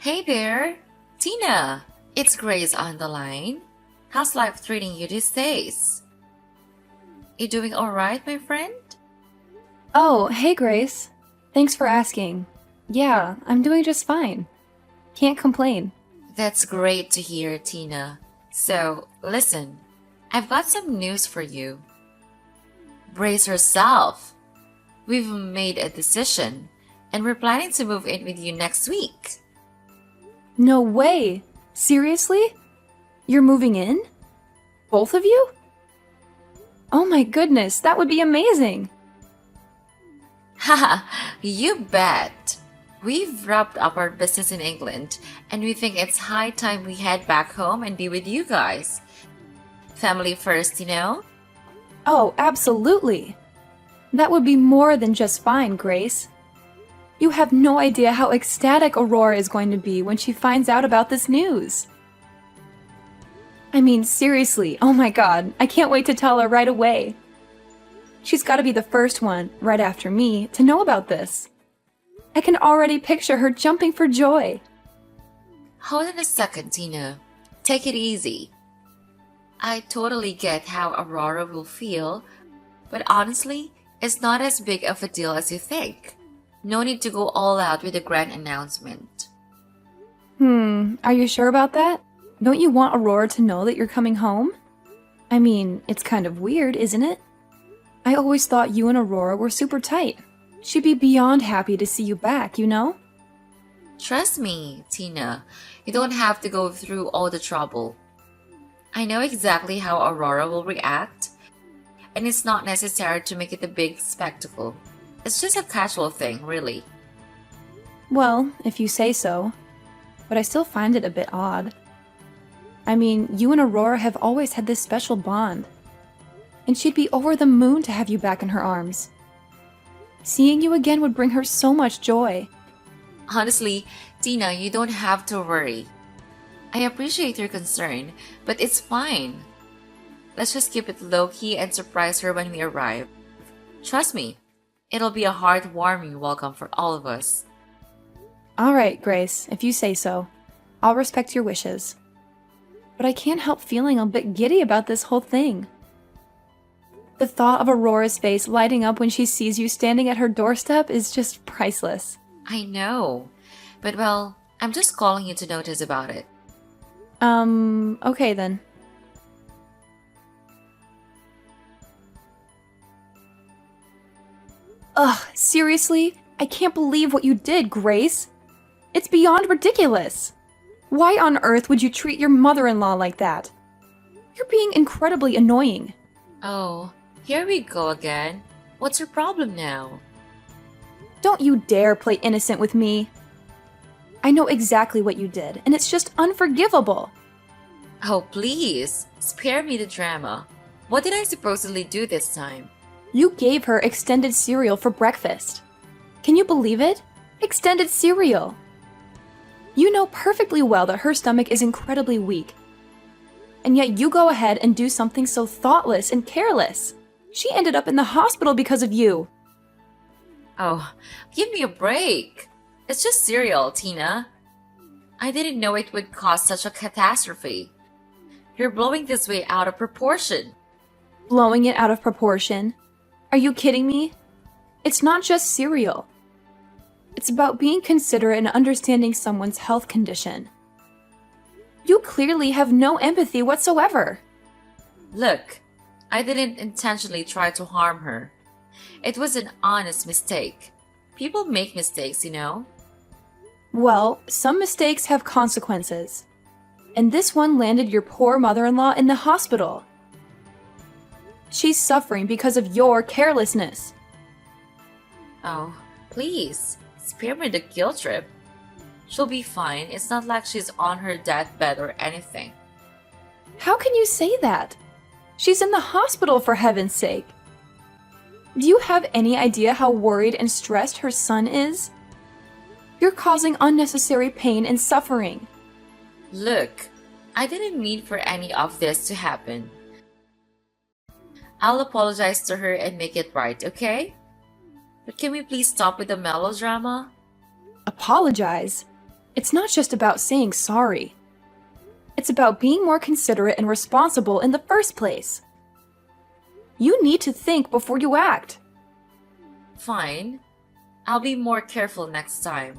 Hey there, Tina. It's Grace on the line. How's life treating you these days? You doing alright, my friend? Oh, hey Grace. Thanks for asking. Yeah, I'm doing just fine. Can't complain. That's great to hear, Tina. So, listen, I've got some news for you. Brace yourself. We've made a decision, and we're planning to move in with you next week. No way! Seriously? You're moving in? Both of you? Oh my goodness, that would be amazing! Haha, you bet. We've wrapped up our business in England, and we think it's high time we head back home and be with you guys. Family first, you know? Oh, absolutely! That would be more than just fine, Grace. You have no idea how ecstatic Aurora is going to be when she finds out about this news. I mean, seriously, oh my god, I can't wait to tell her right away. She's gotta be the first one, right after me, to know about this. I can already picture her jumping for joy. Hold on a second, Tina. Take it easy. I totally get how Aurora will feel, but honestly, it's not as big of a deal as you think. No need to go all out with a grand announcement. Are you sure about that? Don't you want Aurora to know that you're coming home? I mean, it's kind of weird, isn't it? I always thought you and Aurora were super tight. She'd be beyond happy to see you back, you know? Trust me, Tina, you don't have to go through all the trouble. I know exactly how Aurora will react, and it's not necessary to make it a big spectacle. It's just a casual thing, really. Well, if you say so. But I still find it a bit odd. I mean, you and Aurora have always had this special bond. And she'd be over the moon to have you back in her arms. Seeing you again would bring her so much joy. Honestly, Tina, you don't have to worry. I appreciate your concern, but it's fine. Let's just keep it low-key and surprise her when we arrive. Trust me, it'll be a heartwarming welcome for all of us. Alright, Grace, if you say so. I'll respect your wishes. But I can't help feeling a bit giddy about this whole thing. The thought of Aurora's face lighting up when she sees you standing at her doorstep is just priceless. I know, but well, I'm just calling you to notice about it. Okay then. Ugh, seriously? I can't believe what you did, Grace. It's beyond ridiculous. Why on earth would you treat your mother-in-law like that? You're being incredibly annoying. Oh, here we go again. What's your problem now? Don't you dare play innocent with me. I know exactly what you did, and it's just unforgivable. Oh, please, spare me the drama. What did I supposedly do this time? You gave her extended cereal for breakfast. Can you believe it? Extended cereal. You know perfectly well that her stomach is incredibly weak. And yet you go ahead and do something so thoughtless and careless. She ended up in the hospital because of you. Oh, give me a break. It's just cereal, Tina. I didn't know it would cause such a catastrophe. You're blowing this way out of proportion. Blowing it out of proportion? Are you kidding me? It's not just cereal. It's about being considerate and understanding someone's health condition. You clearly have no empathy whatsoever. Look, I didn't intentionally try to harm her. It was an honest mistake. People make mistakes, you know? Well, some mistakes have consequences. And this one landed your poor mother-in-law in the hospital. She's suffering because of your carelessness. Oh, please, spare me the guilt trip. She'll be fine. It's not like she's on her deathbed or anything. How can you say that? She's in the hospital, for heaven's sake. Do you have any idea how worried and stressed her son is? You're causing unnecessary pain and suffering. Look, I didn't mean for any of this to happen. I'll apologize to her and make it right, okay? But can we please stop with the melodrama? Apologize? It's not just about saying sorry. It's about being more considerate and responsible in the first place. You need to think before you act. Fine. I'll be more careful next time.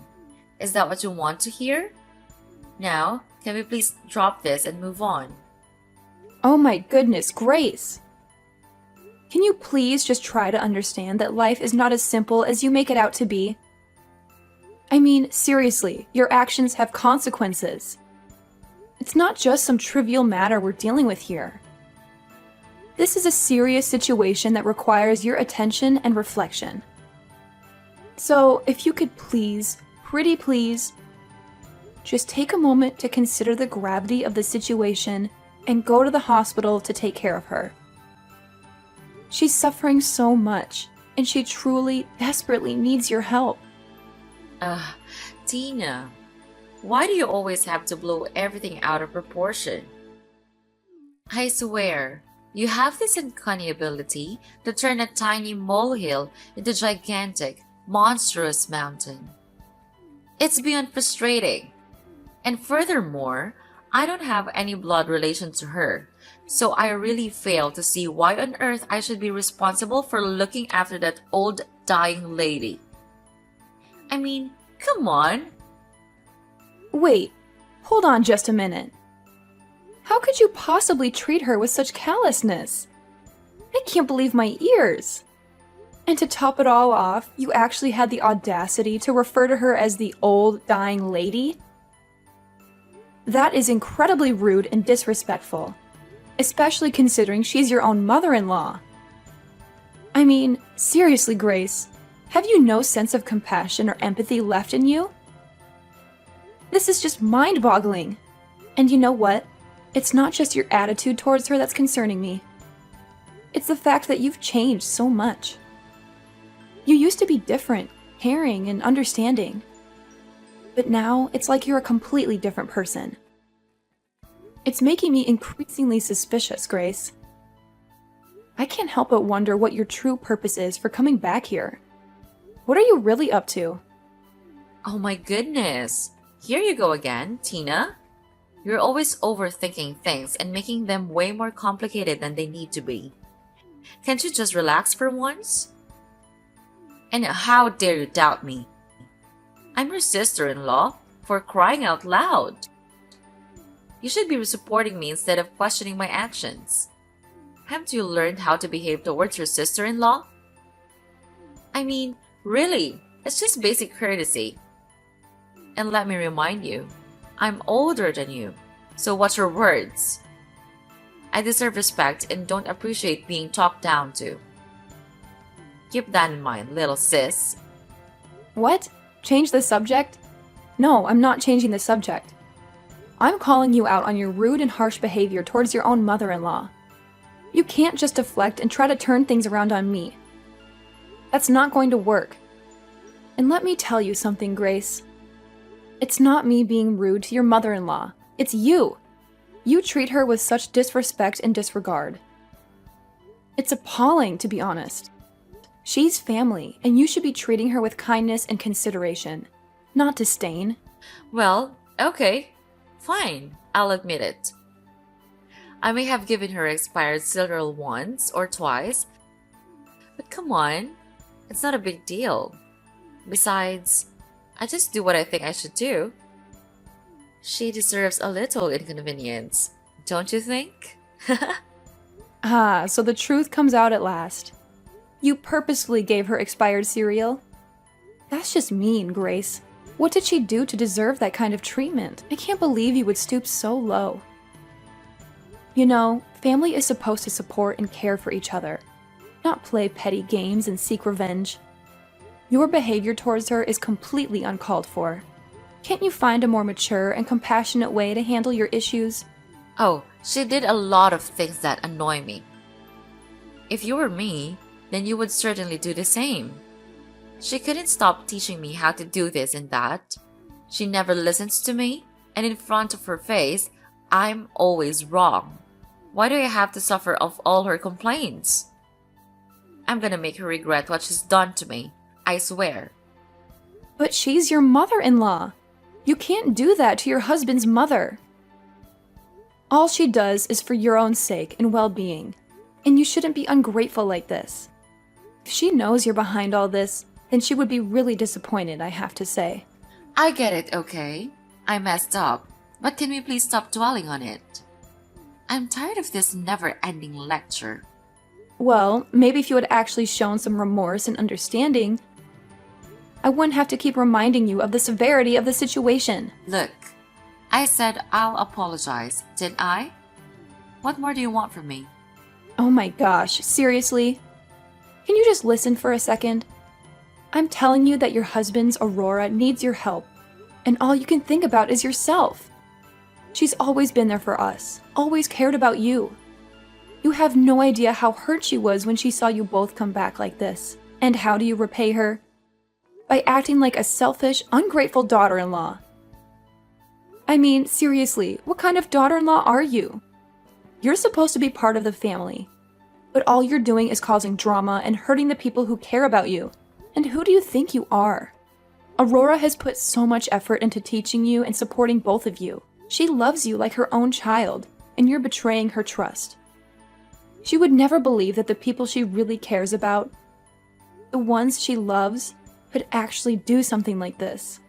Is that what you want to hear? Now, can we please drop this and move on? Oh my goodness, Grace! Can you please just try to understand that life is not as simple as you make it out to be? I mean, seriously, your actions have consequences. It's not just some trivial matter we're dealing with here. This is a serious situation that requires your attention and reflection. So, if you could please, pretty please, just take a moment to consider the gravity of the situation and go to the hospital to take care of her. She's suffering so much, and she truly, desperately needs your help. Tina, why do you always have to blow everything out of proportion? I swear, you have this uncanny ability to turn a tiny molehill into a gigantic, monstrous mountain. It's beyond frustrating. And furthermore, I don't have any blood relation to her, so I really fail to see why on earth I should be responsible for looking after that old dying lady. I mean, come on. Wait, hold on just a minute. How could you possibly treat her with such callousness? I can't believe my ears. And to top it all off, you actually had the audacity to refer to her as the old dying lady? That is incredibly rude and disrespectful, especially considering she's your own mother-in-law. I mean, seriously, Grace, have you no sense of compassion or empathy left in you? This is just mind-boggling. And you know what? It's not just your attitude towards her that's concerning me. It's the fact that you've changed so much. You used to be different, caring, and understanding. But now, it's like you're a completely different person. It's making me increasingly suspicious, Grace. I can't help but wonder what your true purpose is for coming back here. What are you really up to? Oh my goodness. Here you go again, Tina. You're always overthinking things and making them way more complicated than they need to be. Can't you just relax for once? And how dare you doubt me? I'm your sister-in-law, for crying out loud. You should be supporting me instead of questioning my actions. Haven't you learned how to behave towards your sister-in-law? I mean, really, it's just basic courtesy. And let me remind you, I'm older than you, so watch your words. I deserve respect and don't appreciate being talked down to. Keep that in mind, little sis. What? Change the subject? No, I'm not changing the subject. I'm calling you out on your rude and harsh behavior towards your own mother-in-law. You can't just deflect and try to turn things around on me. That's not going to work. And let me tell you something, Grace. It's not me being rude to your mother-in-law. It's you. You treat her with such disrespect and disregard. It's appalling, to be honest. She's family, and you should be treating her with kindness and consideration, not disdain. Well, okay. Fine, I'll admit it. I may have given her expired cereal once or twice, but come on, it's not a big deal. Besides, I just do what I think I should do. She deserves a little inconvenience, don't you think? Ah, so the truth comes out at last. You purposefully gave her expired cereal? That's just mean, Grace. What did she do to deserve that kind of treatment? I can't believe you would stoop so low. You know, family is supposed to support and care for each other, not play petty games and seek revenge. Your behavior towards her is completely uncalled for. Can't you find a more mature and compassionate way to handle your issues? Oh, she did a lot of things that annoy me. If you were me, then you would certainly do the same. She couldn't stop teaching me how to do this and that. She never listens to me, and in front of her face, I'm always wrong. Why do I have to suffer of all her complaints? I'm gonna make her regret what she's done to me, I swear. But she's your mother-in-law. You can't do that to your husband's mother. All she does is for your own sake and well-being, and you shouldn't be ungrateful like this. If she knows you're behind all this, then she would be really disappointed, I have to say. I get it, okay? I messed up, but can we please stop dwelling on it? I'm tired of this never-ending lecture. Well, maybe if you had actually shown some remorse and understanding, I wouldn't have to keep reminding you of the severity of the situation. Look, I said I'll apologize, didn't I? What more do you want from me? Oh my gosh, seriously? Can you just listen for a second? I'm telling you that your husband's Aurora needs your help, and all you can think about is yourself. She's always been there for us, always cared about you. You have no idea how hurt she was when she saw you both come back like this. And how do you repay her? By acting like a selfish, ungrateful daughter-in-law. I mean, seriously, what kind of daughter-in-law are you? You're supposed to be part of the family, but all you're doing is causing drama and hurting the people who care about you. And who do you think you are? Aurora has put so much effort into teaching you and supporting both of you. She loves you like her own child, and you're betraying her trust. She would never believe that the people she really cares about, the ones she loves, could actually do something like this.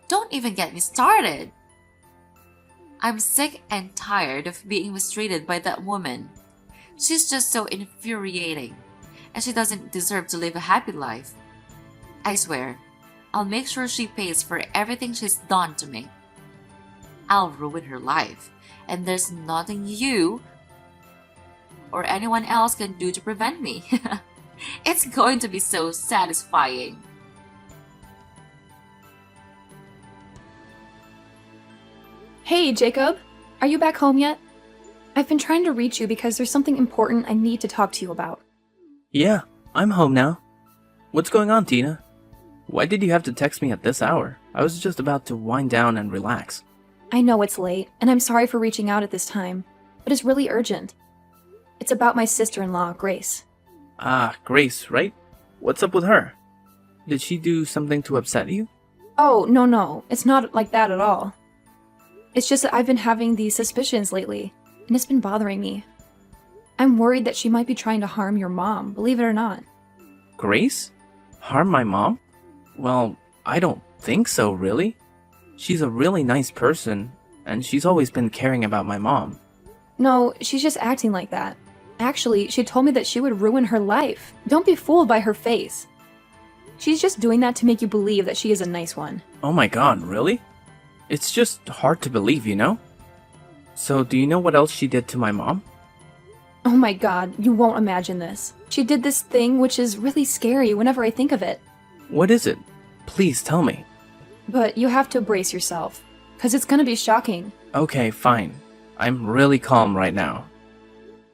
Don't even get me started. I'm sick and tired of being mistreated by that woman. She's just so infuriating, and she doesn't deserve to live a happy life. I swear, I'll make sure she pays for everything she's done to me. I'll ruin her life, and there's nothing you or anyone else can do to prevent me. It's going to be so satisfying. Hey, Jacob. Are you back home yet? I've been trying to reach you because there's something important I need to talk to you about. Yeah, I'm home now. What's going on, Tina? Why did you have to text me at this hour? I was just about to wind down and relax. I know it's late, and I'm sorry for reaching out at this time, but it's really urgent. It's about my sister-in-law, Grace. Ah, Grace, right? What's up with her? Did she do something to upset you? Oh, no, it's not like that at all. It's just that I've been having these suspicions lately, and it's been bothering me. I'm worried that she might be trying to harm your mom, believe it or not. Grace? Harm my mom? Well, I don't think so, really. She's a really nice person, and she's always been caring about my mom. No, she's just acting like that. Actually, she told me that she would ruin her life. Don't be fooled by her face. She's just doing that to make you believe that she is a nice one. Oh my god, really? It's just hard to believe, you know? So, do you know what else she did to my mom? Oh my god, you won't imagine this. She did this thing which is really scary whenever I think of it. What is it? Please tell me. But you have to brace yourself, because it's gonna be shocking. Okay, fine. I'm really calm right now.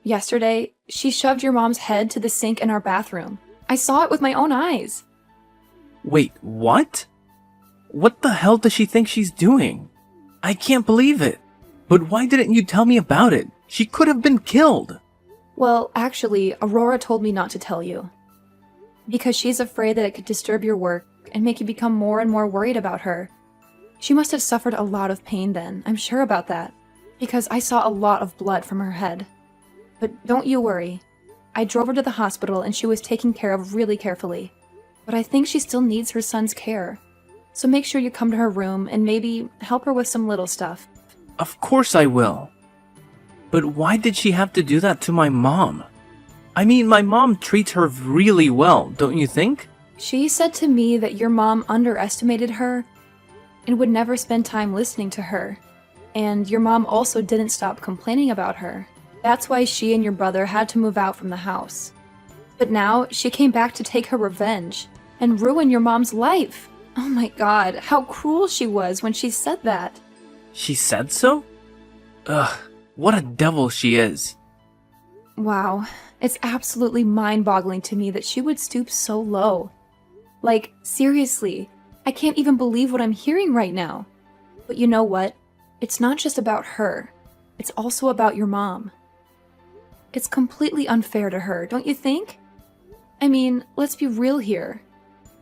Yesterday, she shoved your mom's head to the sink in our bathroom. I saw it with my own eyes. Wait, what? What the hell does she think she's doing? I can't believe it. But why didn't you tell me about it? She could have been killed. Well, actually, Aurora told me not to tell you. Because she's afraid that it could disturb your work and make you become more and more worried about her. She must have suffered a lot of pain then, I'm sure about that. Because I saw a lot of blood from her head. But don't you worry. I drove her to the hospital and she was taken care of really carefully. But I think she still needs her son's care. So make sure you come to her room and maybe help her with some little stuff. Of course I will. But why did she have to do that to my mom? I mean, my mom treats her really well, don't you think? She said to me that your mom underestimated her and would never spend time listening to her. And your mom also didn't stop complaining about her. That's why she and your brother had to move out from the house. But now she came back to take her revenge and ruin your mom's life. Oh my god, how cruel she was when she said that. She said so? Ugh, what a devil she is. Wow, it's absolutely mind-boggling to me that she would stoop so low. Like, seriously, I can't even believe what I'm hearing right now. But you know what? It's not just about her. It's also about your mom. It's completely unfair to her, don't you think? I mean, let's be real here.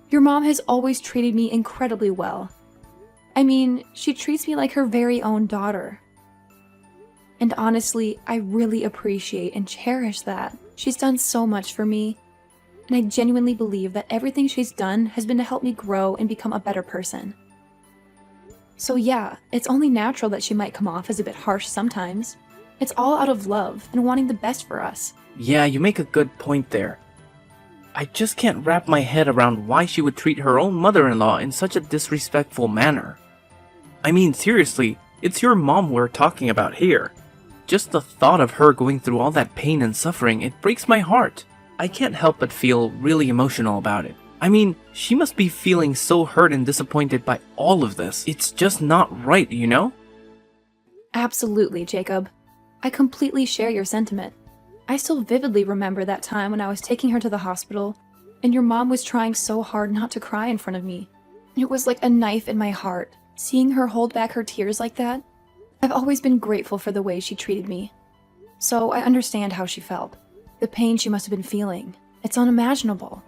Your mom has always treated me incredibly well. I mean, she treats me like her very own daughter. And honestly, I really appreciate and cherish that. She's done so much for me, and I genuinely believe that everything she's done has been to help me grow and become a better person. So yeah, it's only natural that she might come off as a bit harsh sometimes. It's all out of love and wanting the best for us. Yeah, you make a good point there. I just can't wrap my head around why she would treat her own mother-in-law in such a disrespectful manner. I mean, seriously, it's your mom we're talking about here. Just the thought of her going through all that pain and suffering, it breaks my heart. I can't help but feel really emotional about it. I mean, she must be feeling so hurt and disappointed by all of this. It's just not right, you know? Absolutely, Jacob. I completely share your sentiment. I still vividly remember that time when I was taking her to the hospital, and your mom was trying so hard not to cry in front of me. It was like a knife in my heart, seeing her hold back her tears like that. I've always been grateful for the way she treated me. So I understand how she felt. The pain she must have been feeling. It's unimaginable.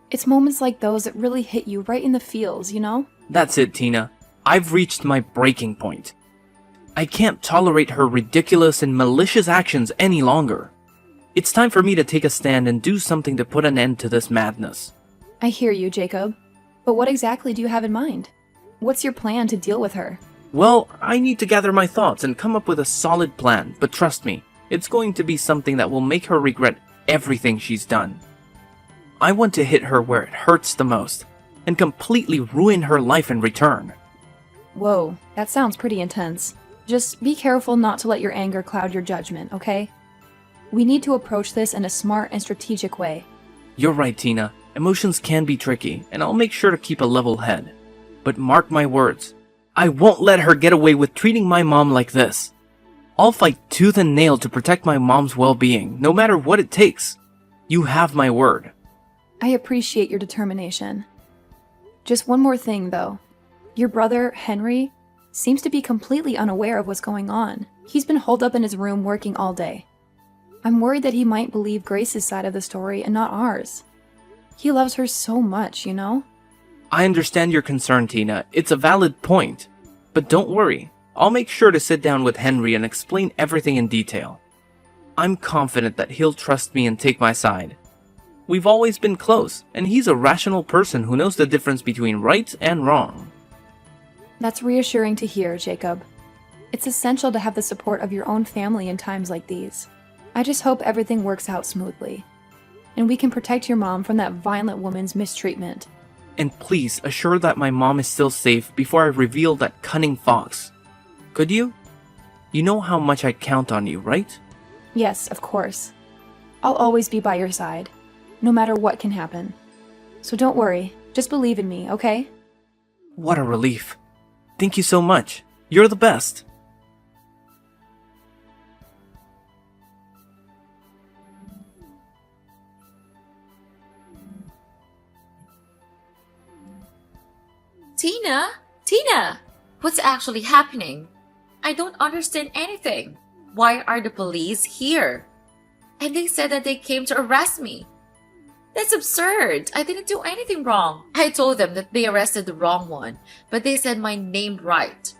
It's moments like those that really hit you right in the feels, you know? That's it, Tina. I've reached my breaking point. I can't tolerate her ridiculous and malicious actions any longer. It's time for me to take a stand and do something to put an end to this madness. I hear you, Jacob. But what exactly do you have in mind? What's your plan to deal with her? Well, I need to gather my thoughts and come up with a solid plan, but trust me, it's going to be something that will make her regret everything she's done. I want to hit her where it hurts the most, and completely ruin her life in return. Whoa, that sounds pretty intense. Just be careful not to let your anger cloud your judgment, okay? We need to approach this in a smart and strategic way. You're right, Tina. Emotions can be tricky, and I'll make sure to keep a level head. But mark my words, I won't let her get away with treating my mom like this. I'll fight tooth and nail to protect my mom's well-being, no matter what it takes. You have my word. I appreciate your determination. Just one more thing, though. Your brother, Henry, seems to be completely unaware of what's going on. He's been holed up in his room working all day. I'm worried that he might believe Grace's side of the story and not ours. He loves her so much, you know? I understand your concern, Tina. It's a valid point. But don't worry. I'll make sure to sit down with Henry and explain everything in detail. I'm confident that he'll trust me and take my side. We've always been close, and he's a rational person who knows the difference between right and wrong. That's reassuring to hear, Jacob. It's essential to have the support of your own family in times like these. I just hope everything works out smoothly, and we can protect your mom from that violent woman's mistreatment. And please assure that my mom is still safe before I reveal that cunning fox. Could you? You know how much I count on you, right? Yes, of course. I'll always be by your side, no matter what can happen. So don't worry, just believe in me, okay? What a relief. Thank you so much. You're the best. Tina? Tina! What's actually happening? I don't understand anything. Why are the police here? And they said that they came to arrest me. That's absurd. I didn't do anything wrong. I told them that they arrested the wrong one, but they said my name right.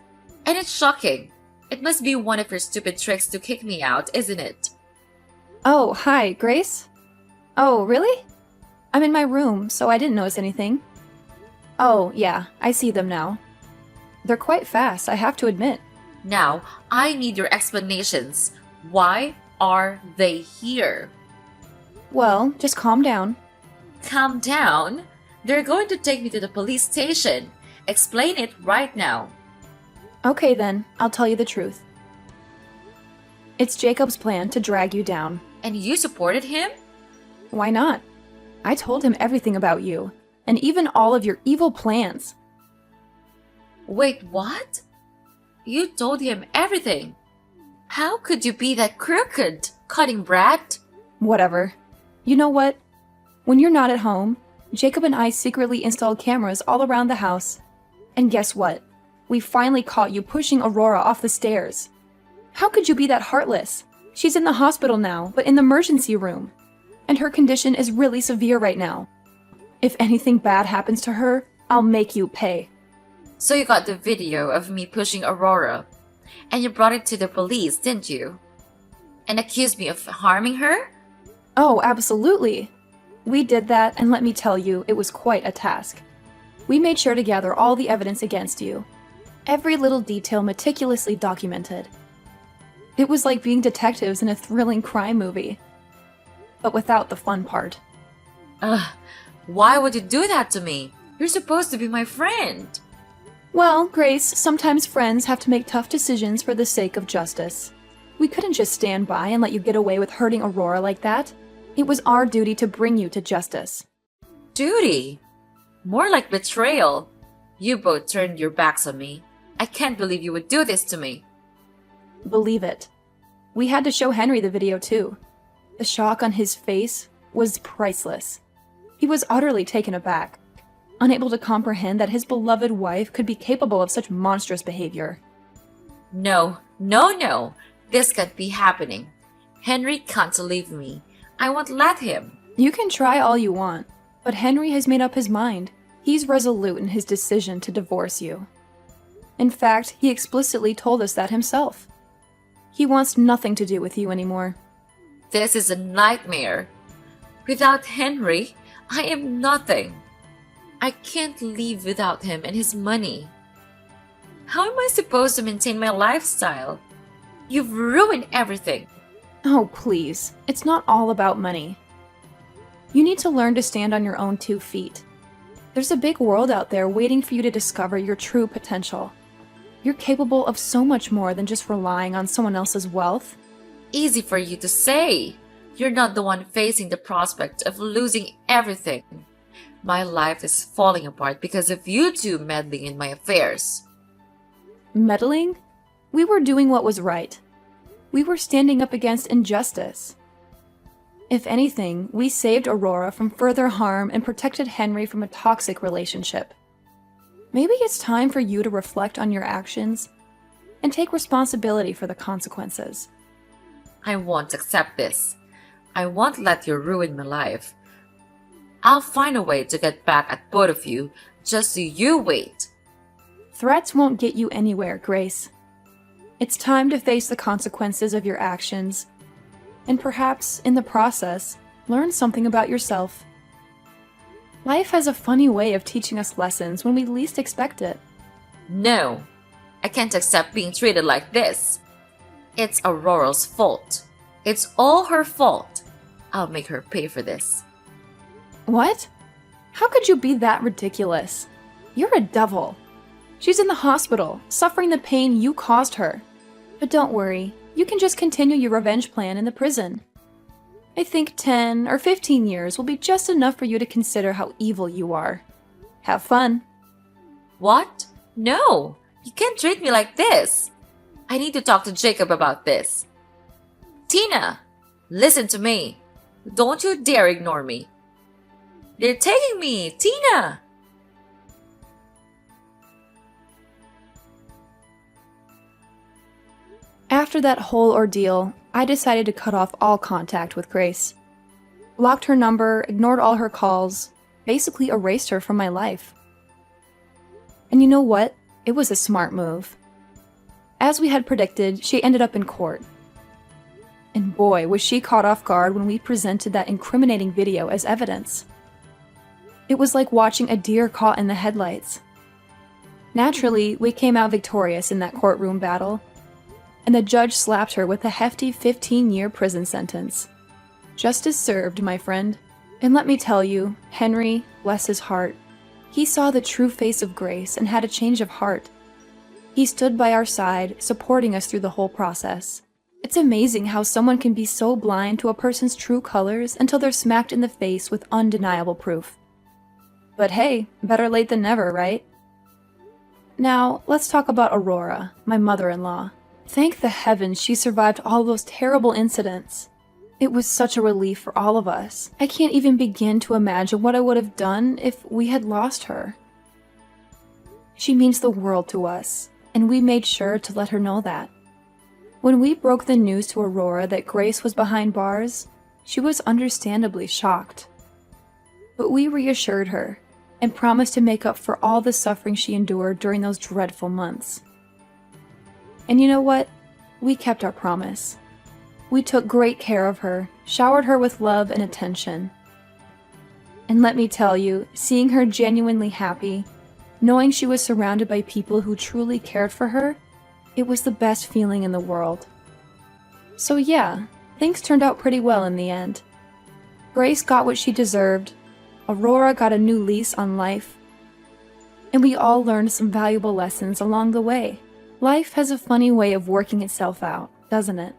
And it's shocking. It must be one of your stupid tricks to kick me out, isn't it? Oh, hi, Grace? Oh, really? I'm in my room, so I didn't notice anything. Oh, yeah, I see them now. They're quite fast, I have to admit. Now, I need your explanations. Why are they here? Well, just calm down. Calm down. They're going to take me to the police station. Explain it right now. Okay then, I'll tell you the truth. It's Jacob's plan to drag you down. And you supported him? Why not? I told him everything about you, and even all of your evil plans. Wait, what? You told him everything. How could you be that crooked, cutting brat? Whatever. You know what? When you're not at home, Jacob and I secretly installed cameras all around the house. And guess what? We finally caught you pushing Aurora off the stairs. How could you be that heartless? She's in the hospital now, but in the emergency room. And her condition is really severe right now. If anything bad happens to her, I'll make you pay. So you got the video of me pushing Aurora, and you brought it to the police, didn't you? And accused me of harming her? Oh, absolutely. We did that, and let me tell you, it was quite a task. We made sure to gather all the evidence against you. Every little detail meticulously documented. It was like being detectives in a thrilling crime movie. But without the fun part. Ugh, why would you do that to me? You're supposed to be my friend. Well, Grace, sometimes friends have to make tough decisions for the sake of justice. We couldn't just stand by and let you get away with hurting Aurora like that. It was our duty to bring you to justice. Duty? More like betrayal. You both turned your backs on me. I can't believe you would do this to me. Believe it. We had to show Henry the video too. The shock on his face was priceless. He was utterly taken aback, unable to comprehend that his beloved wife could be capable of such monstrous behavior. No, no, no. This can't be happening. Henry can't leave me. I won't let him. You can try all you want, but Henry has made up his mind. He's resolute in his decision to divorce you. In fact, he explicitly told us that himself. He wants nothing to do with you anymore. This is a nightmare. Without Henry, I am nothing. I can't live without him and his money. How am I supposed to maintain my lifestyle? You've ruined everything. Oh, please. It's not all about money. You need to learn to stand on your own 2 feet. There's a big world out there waiting for you to discover your true potential. You're capable of so much more than just relying on someone else's wealth. Easy for you to say. You're not the one facing the prospect of losing everything. My life is falling apart because of you two meddling in my affairs. Meddling? We were doing what was right. We were standing up against injustice. If anything, we saved Aurora from further harm and protected Henry from a toxic relationship. Maybe it's time for you to reflect on your actions and take responsibility for the consequences. I won't accept this. I won't let you ruin my life. I'll find a way to get back at both of you, just so you wait. Threats won't get you anywhere, Grace. It's time to face the consequences of your actions, and perhaps, in the process, learn something about yourself. Life has a funny way of teaching us lessons when we least expect it. No, I can't accept being treated like this. It's Aurora's fault. It's all her fault. I'll make her pay for this. What? How could you be that ridiculous? You're a devil. She's in the hospital, suffering the pain you caused her. But don't worry, you can just continue your revenge plan in the prison. I think 10 or 15 years will be just enough for you to consider how evil you are. Have fun. What? No, you can't treat me like this. I need to talk to Jacob about this. Tina, listen to me. Don't you dare ignore me. They're taking me, Tina! After that whole ordeal, I decided to cut off all contact with Grace. Blocked her number, ignored all her calls, basically erased her from my life. And you know what? It was a smart move. As we had predicted, she ended up in court. And boy, was she caught off guard when we presented that incriminating video as evidence. It was like watching a deer caught in the headlights. Naturally, we came out victorious in that courtroom battle, and the judge slapped her with a hefty 15-year prison sentence. Justice served, my friend. And let me tell you, Henry, bless his heart, he saw the true face of Grace and had a change of heart. He stood by our side, supporting us through the whole process. It's amazing how someone can be so blind to a person's true colors until they're smacked in the face with undeniable proof. But hey, better late than never, right? Now, let's talk about Aurora, my mother-in-law. Thank the heavens she survived all those terrible incidents. It was such a relief for all of us. I can't even begin to imagine what I would have done if we had lost her. She means the world to us, and we made sure to let her know that. When we broke the news to Aurora that Grace was behind bars, she was understandably shocked. But we reassured her and promised to make up for all the suffering she endured during those dreadful months. And you know what? We kept our promise. We took great care of her, showered her with love and attention. And let me tell you, seeing her genuinely happy, knowing she was surrounded by people who truly cared for her, it was the best feeling in the world. So yeah, things turned out pretty well in the end. Grace got what she deserved, Aurora got a new lease on life, and we all learned some valuable lessons along the way. Life has a funny way of working itself out, doesn't it?